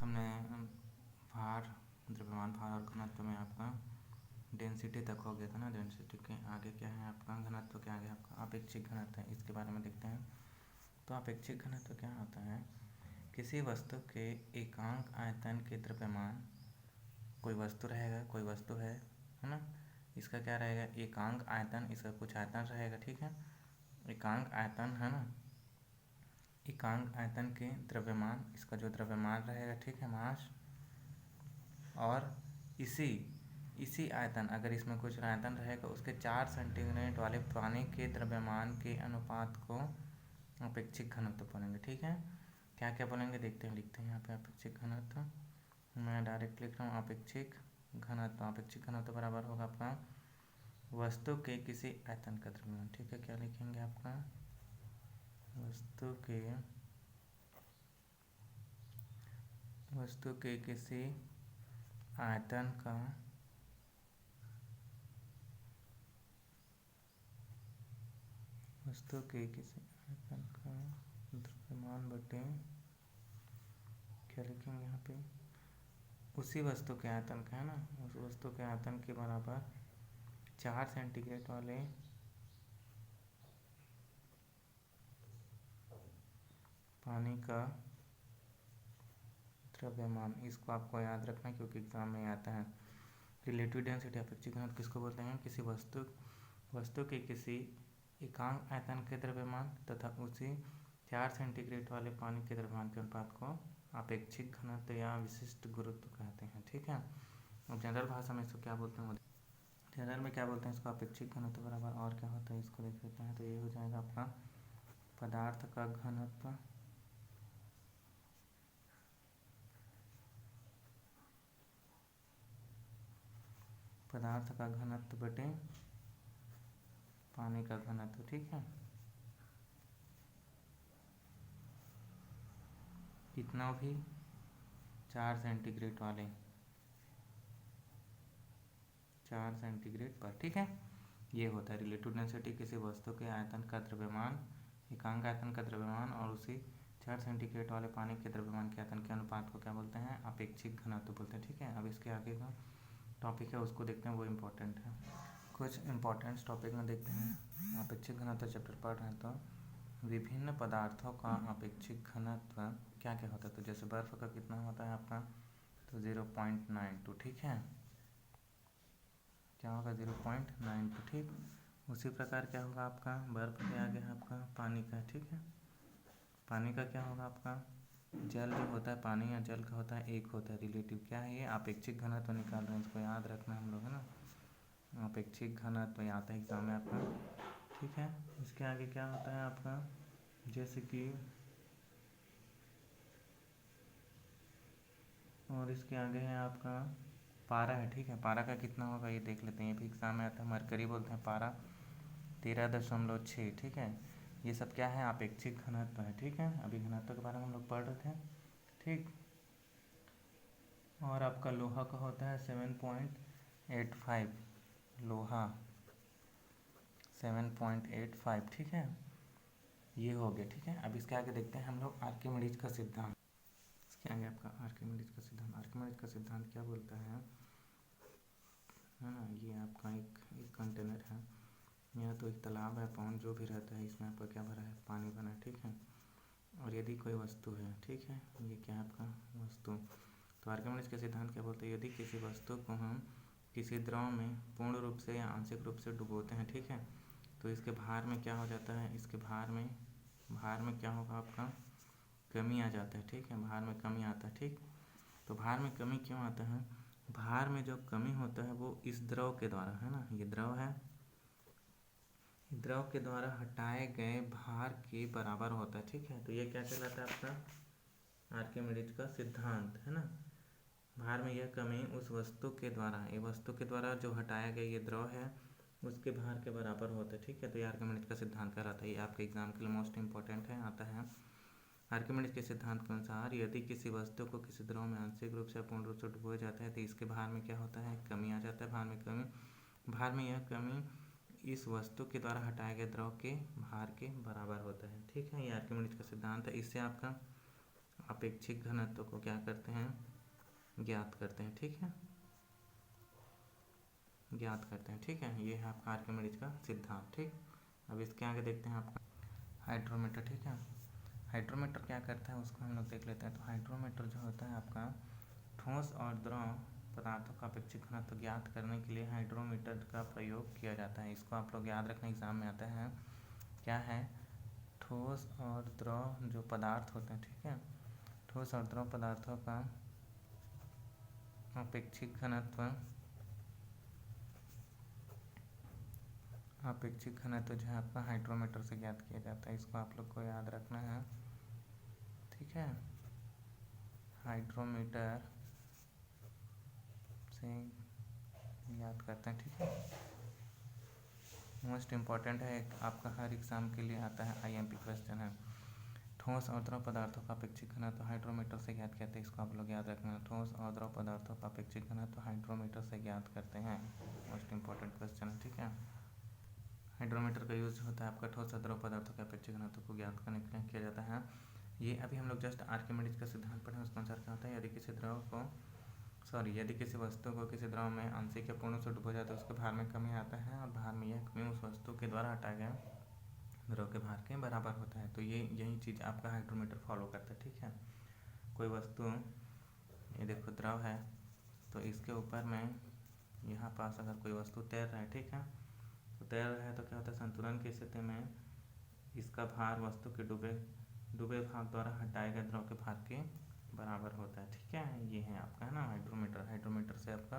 हमने भार, द्रव्यमान भार और घनत्व में आपका डेंसिटी तक हो गया था ना। डेंसिटी के आगे क्या है आपका, घनत्व के आगे आपका अपेक्षिक घनत्व है। इसके बारे में देखते हैं। तो अपेक्षिक घनत्व क्या होता है? किसी वस्तु के एकांक आयतन के द्रव्यमान, कोई वस्तु रहेगा, कोई वस्तु है ना, इसका क्या रहेगा, एकांक आयतन, इसका कुछ आयतन रहेगा, ठीक है, एकांक आयतन है ना, एकांक आयतन के द्रव्यमान, इसका जो द्रव्यमान रहेगा, ठीक है, मास, और इसी आयतन, अगर इसमें कुछ आयतन रहेगा, उसके 4 सेंटीग्रेड वाले पानी के द्रव्यमान के अनुपात को अपेक्षिक घनत्व बोलेंगे, ठीक है। क्या क्या बोलेंगे देखते हैं, लिखते हैं यहाँ पे अपेक्षिक घनत्व। मैं डायरेक्ट लिख रहा हूँ अपेक्षिक घनत्व। अपेक्षिक घनत्व बराबर होगा आपका वस्तु के किसी आयतन का द्रव्यमान, ठीक है। क्या लिखेंगे आपका, वस्तु के किसी आयतन का द्रव्यमान बटे, क्या लिखेंगे यहाँ पे, उसी वस्तु के आयतन का है ना, उस वस्तु के आयतन के बराबर 4 सेंटीग्रेड वाले पानी का द्रव्यमान। इसको आपको याद रखना क्योंकि एग्जाम में आता है। रिलेटिव डेंसिटी अपेक्षिक घनत्व किसको बोलते हैं? किसी वस्तु के किसी एकांक आयतन के द्रव्यमान तथा उसी 4 सेंटीग्रेड वाले पानी के द्रव्यमान के अनुपात को अपेक्षिक घनत्व या विशिष्ट गुरुत्व कहते हैं, ठीक है। अब जनरल भाषा में इसको क्या बोलते हैं, जनरल में क्या बोलते हैं इसको, अपेक्षिक घनत्व बराबर, और क्या होता है इसको देख लेते हैं। तो ये हो जाएगा आपका पदार्थ का घनत्व बटे पानी का घनत्व, ठीक है। कितना भी 4 सेंटीग्रेड वाले, 4 सेंटीग्रेड पर, ठीक है। ये होता है रिलेटिव डेंसिटी, किसी वस्तु के आयतन का द्रव्यमान, एकांक आयतन का द्रव्यमान और उसी 4 सेंटीग्रेड वाले पानी के द्रव्यमान के आयतन के अनुपात को क्या बोलते हैं, अपेक्षिक घनत्व बोलते हैं, ठीक है। अब इसके आगे का टॉपिक है उसको देखते हैं, वो इम्पोर्टेंट है। कुछ इम्पोर्टेंट टॉपिक में देखते हैं। अपेक्षिक घनत्व चैप्टर पढ़ रहे हैं तो विभिन्न पदार्थों का अपेक्षिक घनत्व क्या क्या होता है। तो जैसे बर्फ़ का कितना होता है आपका, तो 0.92, ठीक है, क्या होगा 0.92, ठीक। उसी प्रकार क्या होगा आपका, बर्फ़ के आगे है आपका पानी का, ठीक है। पानी का क्या होगा आपका, जल जो होता है, पानी या जल का होता है एक होता है, रिलेटिव क्या है ये, अपेक्षिक घनत्व निकाल रहे हैं, इसको याद रखना हम लोग, है ना। अपेक्षिक घनत्व आता है एग्जाम में आपका, ठीक है। इसके आगे क्या होता है आपका, जैसे कि, और इसके आगे है आपका पारा है, ठीक है। पारा का कितना होगा ये देख लेते हैं, ये भी एग्जाम में आता है। मरकरी बोलते हैं पारा 13.6, ठीक है। ये सब क्या है, अपेक्षिक घनत्व है, ठीक है। अभी घनत्व के बारे में हम लोग पढ़ रहे थे, ठीक। और आपका लोहा का होता है 7.85, लोहा 7.85, ठीक है। ये हो गया, ठीक है। अब इसके आगे देखते हैं हम लोग आर्किमिडीज का सिद्धांत। इसके आगे आपका आर्किमिडीज का सिद्धांत। आर्किमिडीज का सिद्धांत क्या बोलता है ना, ये आपका एक कंटेनर है, या तो एक तालाब है, पौंड जो भी रहता है, इसमें आपका क्या भरा है, पानी भरा है, ठीक है। और यदि कोई वस्तु है, ठीक है, ये क्या है आपका वस्तु, तो आर्किमिडीज के सिद्धांत क्या बोलते हैं, यदि किसी वस्तु को हम किसी द्रव में पूर्ण रूप से या आंशिक रूप से डुबोते हैं, ठीक है, तो इसके भार में क्या हो जाता है, इसके भार में क्या होगा आपका, कमी आ जाता है, ठीक है, भार में कमी आता है, ठीक। तो भार में कमी क्यों आता है, भार में जो कमी होता है वो इस द्रव के द्वारा, है ना, ये द्रव है, द्रव के द्वारा हटाए गए भार के बराबर होता है, ठीक है। तो ये क्या कहलाता है आपका आर्किमिडीज का सिद्धांत, है ना। भार में यह कमी उस वस्तु के द्वारा, ये वस्तु के द्वारा जो हटाया गया ये द्रव है उसके भार के बराबर होता है, ठीक है। तो ये आर्किमिडीज का सिद्धांत कहलाता है। ये आपके एग्जाम के लिए मोस्ट इंपॉर्टेंट है, आता है। आर्किमिडीज के सिद्धांत के अनुसार यदि किसी वस्तु को किसी द्रव में आंशिक रूप से पूर्ण रूप से डुबोया जाता है तो इसके भार में क्या होता है, कमी आ जाता है। भार में यह कमी इस वस्तु के द्वारा हटाए गए द्रव के भार के बराबर होता है, ठीक है। ये आर्किमिडीज का सिद्धांत है। इससे आपका अपेक्षिक घनत्व को क्या करते हैं, ज्ञात करते हैं। ठीक है, ज्ञात करते हैं। ठीक है, ये है आपका आर्किमिडीज का सिद्धांत। ठीक, अब इसके आगे देखते हैं आपका हाइड्रोमीटर। ठीक है, हाइड्रोमीटर क्या करता है उसको हम लोग देख लेते हैं। तो हाइड्रोमीटर जो होता है आपका ठोस और द्रव पदार्थों का अपेक्षित घनत्व ज्ञात करने के लिए हाइड्रोमीटर का प्रयोग किया जाता है। इसको आप लोग याद रखना, एग्जाम में आता है। क्या है, ठोस और द्रव जो पदार्थ होते हैं, ठीक है, ठोस और द्रव पदार्थों का अपेक्षित घनत्व जो है आपका हाइड्रोमीटर से ज्ञात किया जाता है। इसको आप लोग को याद रखना है। ठीक है, हाइड्रोमीटर से याद करते हैं। ठीक है, मोस्ट इम्पॉर्टेंट है, एक आपका हर एग्जाम के लिए आता है, IMP क्वेश्चन है। ठोस और द्रव पदार्थों का अपेक्षित घनत्व हाइड्रोमीटर से ज्ञात करते हैं। इसको आप लोग याद रखना है, ठोस और द्रव पदार्थों का अपेक्षित घनत्व हाइड्रोमीटर से ज्ञात करते हैं। मोस्ट इम्पॉर्टेंट क्वेश्चन है। ठीक है, हाइड्रोमीटर का यूज होता है आपका ठोस और द्रव पदार्थों के अपेक्षित घनत्व को ज्ञात करने के लिए किया जाता है। ये अभी हम लोग जस्ट आर्किमिडीज का सिद्धांत पढ़े, उसके अनुसार क्या होता है, यदि किसी वस्तु को किसी द्रव में आंशिक या पूर्ण से डूबा जाता है, उसके भार में कमी आता है और भार में यह कमी उस वस्तु के द्वारा हटाया गया द्रव के भार के बराबर होता है। तो यही चीज़ आपका हाइड्रोमीटर फॉलो करता है। ठीक है, कोई वस्तु, ये देखो द्रव है, तो इसके ऊपर में यहाँ पास अगर कोई वस्तु तैर रहा है, ठीक है, तो तैर रहा है तो क्या होता है, संतुलन की स्थिति में इसका भार वस्तु के डूबे भाग द्वारा हटाए गए द्रव के भार के बराबर होता है। ठीक है, ये है आपका, है ना, हाइड्रोमीटर से आपका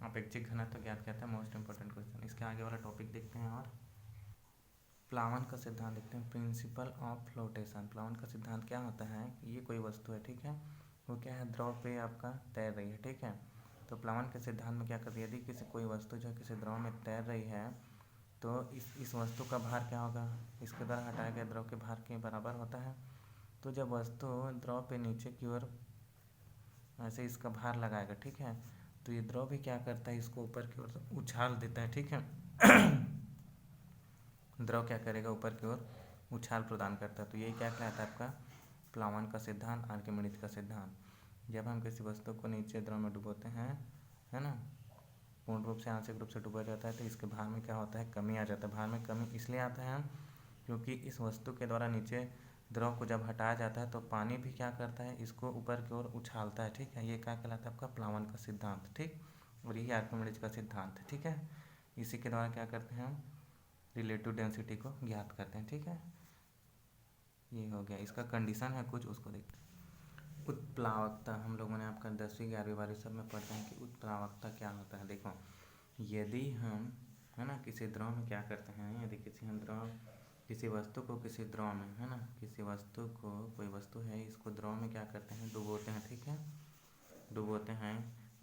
अपेक्षित घनत्व ज्ञात करता है। Most important question. इसके आगे वाला टॉपिक देखते हैं और प्लावन का सिद्धांत देखते हैं। Principle of flotation. प्लावन का सिद्धांत क्या होता है, ये कोई वस्तु है, ठीक है, वो क्या है, द्रव पे आपका तैर रही है। ठीक है, तो प्लावन के सिद्धांत में क्या करती है, यदि कोई वस्तु जो है किसी द्रव में तैर रही है, तो इस वस्तु का भार क्या होगा, इसके द्वारा हटाया गया द्रव के भार के बराबर होता है। तो जब वस्तु द्रव पे नीचे की ओर ऐसे इसका भार लगाएगा, ठीक है, तो ये द्रव भी क्या करता है, इसको ऊपर की ओर उछाल देता है। ठीक है, द्रव क्या करेगा, ऊपर की ओर उछाल प्रदान करता है। तो यही क्या कहलाता है आपका प्लावन का सिद्धांत, आर्किमिडीज का सिद्धांत। जब हम किसी वस्तु को नीचे द्रव में डुबोते हैं, है ना, पूर्ण रूप से आंशिक रूप से डूबा जाता है, तो इसके भार में क्या होता है, कमी आ जाता है। भार में कमी इसलिए आता है क्योंकि इस वस्तु के द्वारा नीचे द्रव को जब हटाया जाता है तो पानी भी क्या करता है, इसको ऊपर की ओर उछालता है। ठीक है, ये क्या कहलाता है आपका प्लावन का सिद्धांत। ठीक, और यही आर्किमिडीज का सिद्धांत है। ठीक है, इसी के द्वारा क्या करते हैं, हम रिलेटिव डेंसिटी को ज्ञात करते हैं। ठीक है, ये हो गया, इसका कंडीशन है कुछ, उसको देखते हैं। उत्प्लावकता, हम लोगों ने आपका 10वीं 11वीं 12वीं सब में पढ़ते हैं कि उत्प्लावकता क्या होता है। देखो, यदि हम, है ना, किसी द्रव में क्या करते हैं, यदि किसी वस्तु को किसी द्रव में, है ना, किसी वस्तु को, कोई वस्तु है, इसको द्रव में क्या करते हैं, डुबोते हैं। ठीक है, डुबोते हैं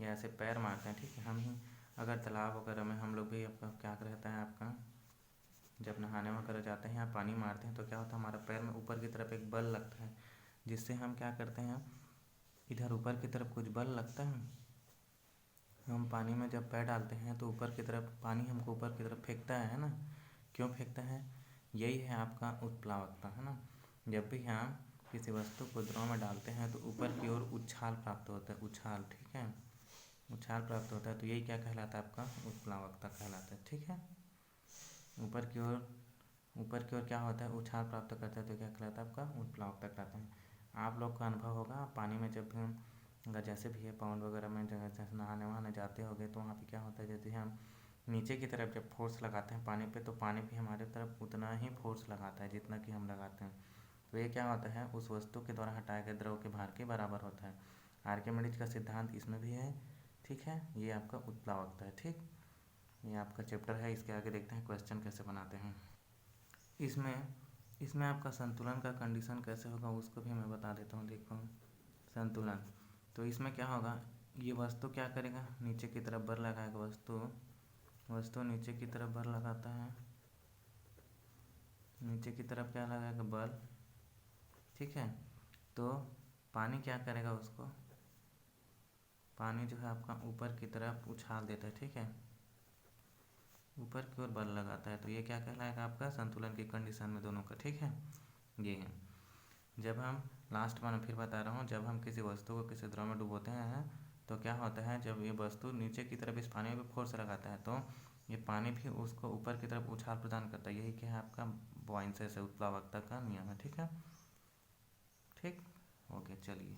या ऐसे पैर मारते हैं। ठीक है, हम ही अगर तालाब वगैरह में हम लोग भी आपका क्या रहता है, आपका जब नहाने वगैरह जाते हैं या पानी मारते हैं तो क्या होता है, हमारा पैर में ऊपर की तरफ एक बल लगता है, जिससे हम क्या करते हैं, इधर ऊपर की तरफ कुछ बल लगता है, हम पानी में जब पैर डालते हैं तो ऊपर की तरफ पानी हमको ऊपर की तरफ फेंकता है ना, क्यों फेंकता है, यही है आपका उत्प्लावकता, है ना। जब भी हम किसी वस्तु को द्रव में डालते हैं तो ऊपर की ओर उछाल प्राप्त होता है, उछाल, ठीक है, उछाल प्राप्त होता है, तो यही क्या कहलाता है, आपका उत्प्लावकता कहलाता है। ठीक है, ऊपर की ओर क्या होता है, उछाल प्राप्त करता है, तो क्या कहलाता है, आपका उत्प्लावकता कहलाता है। आप लोग का अनुभव होगा पानी में जब भी हम, अगर जैसे भी है पवन वगैरह में जैसे नहाने वहाने जाते होंगे, तो वहाँ पे क्या होता है, जैसे हम नीचे की तरफ जब फोर्स लगाते हैं पानी पे, तो पानी भी हमारे तरफ उतना ही फोर्स लगाता है जितना कि हम लगाते हैं। तो ये क्या होता है, उस वस्तु के द्वारा हटाए गए द्रव के भार के बराबर होता है। आर्किमिडीज का सिद्धांत इसमें भी है। ठीक है, ये आपका उत्प्लावकता है। ठीक, ये आपका चैप्टर है। इसके आगे देखते हैं क्वेश्चन कैसे बनाते हैं। इसमें आपका संतुलन का कंडीशन कैसे होगा उसको भी मैं बता देता हूँ। देखो, संतुलन, तो इसमें क्या होगा, ये वस्तु क्या करेगा, नीचे की तरफ बल लगाएगा, वस्तु नीचे की तरफ बल लगाता है, नीचे की तरफ क्या लगाएगा, बल। ठीक है, तो पानी क्या करेगा, उसको पानी जो है आपका ऊपर की तरफ उछाल देता है। ठीक है, ऊपर की ओर बल लगाता है, तो ये क्या कहलाएगा, आपका संतुलन की कंडीशन में दोनों का। ठीक है, ये है। जब हम लास्ट बार मैं फिर बता रहा हूँ, जब हम किसी वस्तु को किसी द्रव में डुबोते हैं तो क्या होता है, जब ये वस्तु नीचे की तरफ इस पानी में फोर्स लगाता है तो ये पानी भी उसको ऊपर की तरफ उछाल प्रदान करता है। यही क्या है आपका बॉयंसी से उत्प्लावकता का नियम है। ठीक है, ठीक, ओके, चलिए।